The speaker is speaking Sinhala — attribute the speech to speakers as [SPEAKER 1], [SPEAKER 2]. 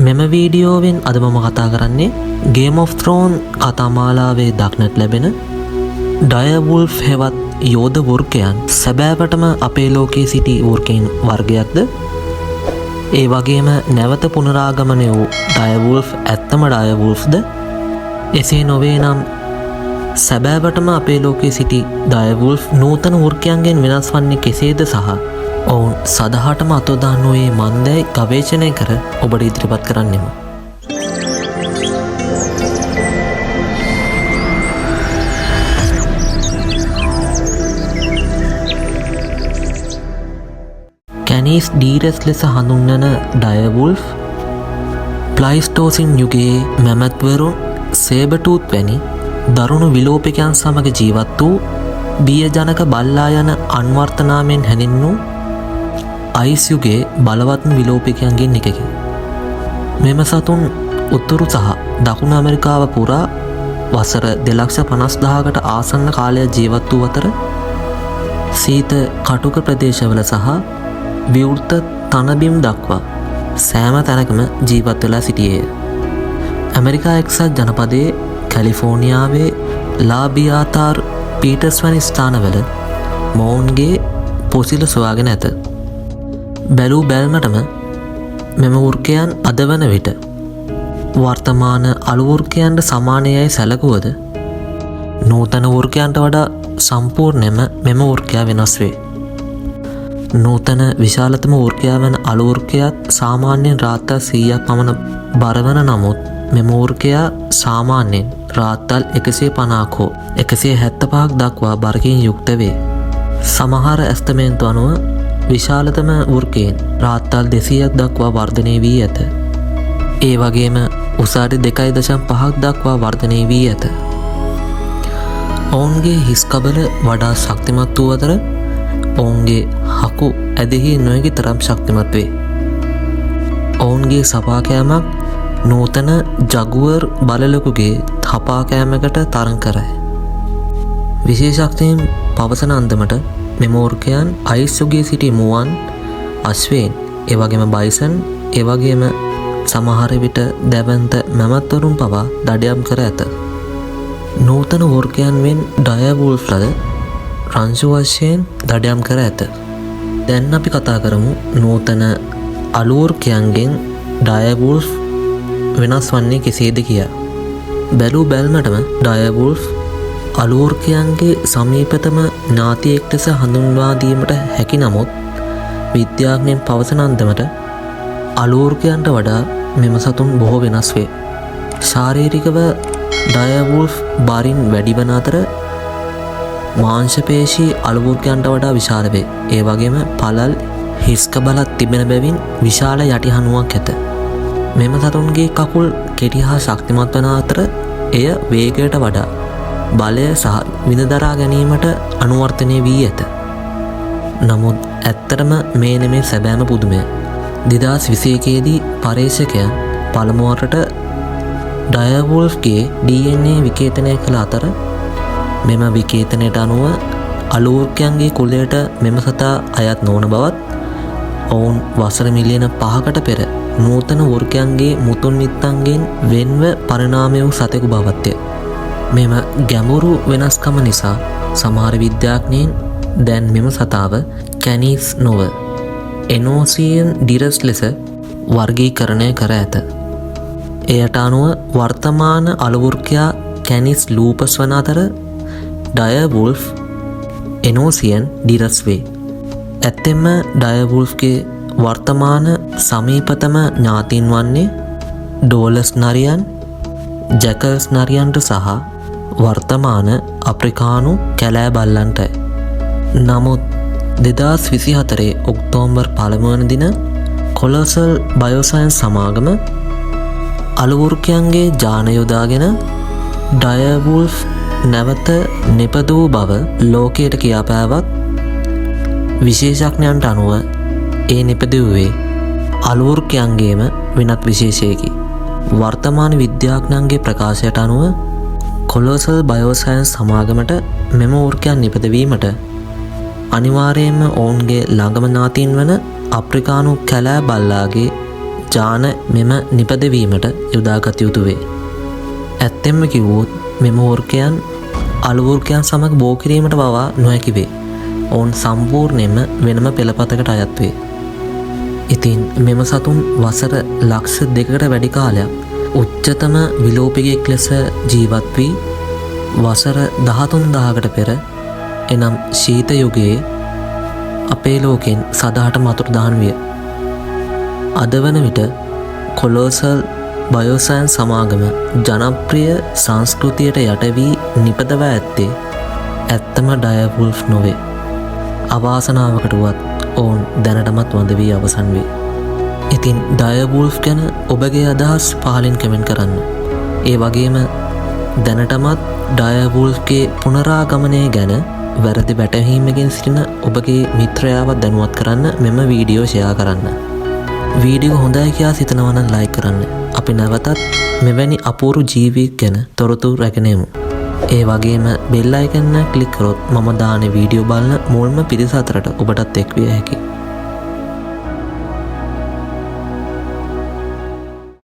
[SPEAKER 1] මෙම වීඩියෝවෙන් අද මම කතා කරන්නේ Game of Thrones කතාමාලාවේ දක්නට ලැබෙන ඩයවුල්ෆ් හෙවත් යෝධ වෘකයන් සැබෑවටම අපේ ලෝකයේ සිටි වෘකයන් වර්ගයක්ද? ඒ වගේම නැවත පුනරාගමනය වූ ඩයවුල්ෆ් ඇත්තම ඩයවුල්ෆ්ද? එසේ නොවේ නම් සැබෑවටම අපේ ලෝකයේ සිටි ඩයවුල්ෆ් නූතන වෘකයන්ගෙන් වෙනස් වන්නේ කෙසේද සහ ඔවුන් සදහටම අතොදානුවේ මන්දැයි ගවේෂණය කර ඔබට ඉදිරිපත් කරන්නෙමු. කැනීස් ඩීරස් ලෙස හඳුන්වන ඩයවුල්ෆ් ප්ලයිස්ටෝසින් යුගයේ මැමැත්වරුන් සේබටූත් වැනි දරුණු විලෝපිකයන් සමග ජීවත් වූ බියජනක බල්ලා යන අන්වර්තනාමෙන් හැඳින්වූ අයිස් යුගයේ බලවත්ම විලෝපිකයන්ගෙන් එකකි. මෙම සතුන් උතුරු සහ දකුණු ඇමරිකාව පුරා වසර 250,000කට ආසන්න කාලයක් ජීවත් වූ අතර සීත කටුක ප්‍රදේශවල සහ විවෘත තනබිම් දක්වා සෑම තැනකම ජීවත් වෙලා සිටියේය. ඇමරිකා එක්සත් ජනපදයේ කැලිෆෝනියාවේ ලාබියාතාර් පීටර්ස් වැනි ස්ථානවල මොවුන්ගේ පොසිල සොයාගෙන ඇත. බැලූ බැල්මටම මෙම වෘකයන් අද වන විට වර්තමාන අලු වෘකයන්ට සමානයයි සැලකුවද නූතන වෘකයන්ට වඩා සම්පූර්ණයෙන්ම මෙම වෘකයා වෙනස් වේ. නූතන විශාලතම වෘකයා වන අලු වෘකයාත් සාමාන්‍යයෙන් රාත්තල් 100ක් පමණ බරවන නමුත් මෙම වෘකයා සාමාන්‍යයෙන් රාත්තල් 150ක් හෝ 175ක් දක්වා බරකින් යුක්ත වේ. සමහර ඇස්තමේන්තු අනුව විශාලතම වෘකයෙන් රාත්තල් 200ක් දක්වා වර්ධනය වී ඇත. ඒ වගේම උසාරි 2.5ක් දක්වා වර්ධනය වී ඇත. ඔවුන්ගේ හිස් කබල වඩා ශක්තිමත් වූ අතර ඔවුන්ගේ හකු ඇදෙහි නොහැකි තරම් ශක්තිමත් වේ. ඔවුන්ගේ සපාකෑමක් නූතන ජගුවර් බලලකුගේ හපාකෑමකට තරං කරයි. විශේෂක්තියෙන් පවසන අන්දමට මෙම වෘකයන් අයිස් යුගයේ සිටි මුවන්, අශ්වයන්, එවගේම බයිසන්, එවගේම සමහර විට දැවැන්ත මැමැත්වරුන් පවා දඩයම් කර ඇත. නූතන වෘකයන් වෙන් ඩයවුල්ෆ්ලද රංශු වශයෙන් දඩයම් කර ඇත. දැන් අපි කතා කරමු නූතන අලු වෘකයන්ගෙන් ඩයවුල්ෆ් වෙනස් වන්නේ කෙසේද කියා. බැලූ බැල්මටම ඩයවුල්ෆ් අලු වෘකයන්ගේ සමීපතම ඥාතියෙක් ලෙස හඳුන්වා දීමට හැකි නමුත් විද්‍යාඥයන් පවසන අන්දමට අලු වෘකයන්ට වඩා මෙම සතුන් බොහෝ වෙනස් වේ. ශාරීරිකව ඩයවුල්ෆ් බරින් වැඩි වන අතර මාංශපේශී අලු වෘකයන්ට වඩා විශාල වේ. ඒ වගේම පළල් හිස්කබලක් තිබෙන බැවින් විශාල යටි හනුවක් ඇත. මෙම සතුන්ගේ කකුල් කෙටි හා ශක්තිමත් වන අතර එය වේගයට වඩා බලය සහ විඳදරා ගැනීමට අනුවර්තනය වී ඇත. නමුත් ඇත්තටම මේ නෙමේ සැබෑම පුදුමය. 2021දී පර්යේෂකයන් පළමුවරට ඩයවුල්ෆ්ගේ DNA විකේතනය කළ අතර මෙම විකේතනයට අනුව අලු වෘකයන්ගේ කුලයට මෙම සතා අයත් නොවන බවත් ඔවුන් වසර මිලියන 5කට පෙර නූතන වෘකයන්ගේ මුතුන් මිත්තන්ගෙන් වෙන්ව පරිණාමය වූ සතෙකු බවත්ය. මෙම ගැඹුරු වෙනස්කම නිසා සමහර විද්‍යාඥයන් දැන් මෙම සතාව කැනීස් නොව එනෝසියන් ඩිරස් ලෙස වර්ගීකරණය කර ඇත. එයට අනුව වර්තමාන අලු වෘකයා කැනිස් ලූපස් වන අතර ඩයවුල්ෆ් එනෝසියන් ඩිරස් වේ. ඇත්තෙන්ම ඩයවුල්ෆ්ගේ වර්තමාන සමීපතම ඥාතීන් වන්නේ ඩෝලස් නරියන්, ජැකල්ස් නරියන්ට සහ වර්තමාන අප්‍රිකානු කැලෑ බල්ලන්ටයි. නමුත් 2024 ඔක්තෝබර් 1 වන දින කොලොසල් බයෝසයන්ස් සමාගම අලු වෘකයන්ගේ ජාන යොදාගෙන ඩයවුල්ෆ් නැවත නිපදවූ බව ලෝකයට කියාපෑවත් විශේෂඥයන්ට අනුව ඒ නිපදවුවේ අලු වෘකයන්ගේම වෙනත් විශේෂයකි. වර්තමාන විද්‍යාඥයන්ගේ ප්‍රකාශයට අනුව කොලොසල් බයෝසයන්ස් සමාගමට මෙම වෘකයන් නිපදවීමට අනිවාර්යයෙන්ම ඔවුන්ගේ ළඟම ඥාතීන් වන අප්‍රිකානු කැලෑ බල්ලාගේ ජාන මෙම නිපදවීමට යොදාගත යුතු වේ. ඇත්තෙන්ම කිව්වොත් මෙම වෘකයන් අලු වෘකයන් සමග බෝ කිරීමට පවා නොහැකි වේ. ඔවුන් සම්පූර්ණයෙන්ම වෙනම පෙළපතකට අයත් වේ. ඉතින් මෙම සතුන් වසර ලක්ෂ 2කට වැඩි කාලයක් උච්චතම විලෝපිකයෙක් ලෙස ජීවත් වී වසර 13000කට පෙර එනම් ශීත යුගයේ අපේ ලෝකෙන් සදාහටම අතුරුදහන් විය. අද වන විට කොලෝසල් බයෝසයන්ස් සමාගම ජනප්‍රිය සංස්කෘතියට යට වී නිපදවා ඇත්තේ ඇත්තම ඩයර්වුල්ෆ් නොවේ. අවාසනාවකට වුවත් ඔවුන් දැනටමත් වඳ වී අවසන් වේ. ඉතින් ඩයර්වුල්ෆ් ගැන ඔබගේ අදහස් පහලින් කමෙන්ට් කරන්න. ඒ වගේම දැනටමත් ඩයර්වුල්ෆ්ගේ පුනරාගමනය ගැන වැරදි වැටහීමකින් සිටින ඔබගේ මිත්‍රයාවත් දැනුවත් කරන්න මෙම වීඩියෝ ෂෙයා කරන්න. වීඩියෝ හොඳයි කියා සිතනවා නම් ලයික් කරන්න. අපි නැවතත් මෙවැනි අපූර්ව ජීවියෙක් ගැන තොරතුරු රැගෙන යමු. ඒ වගේම බෙල් අයිකන් එක ක්ලික් කරොත් මම දාන වීඩියෝ බලන මුල්ම පිරිස අතරට ඔබටත් එක් විය හැකියි.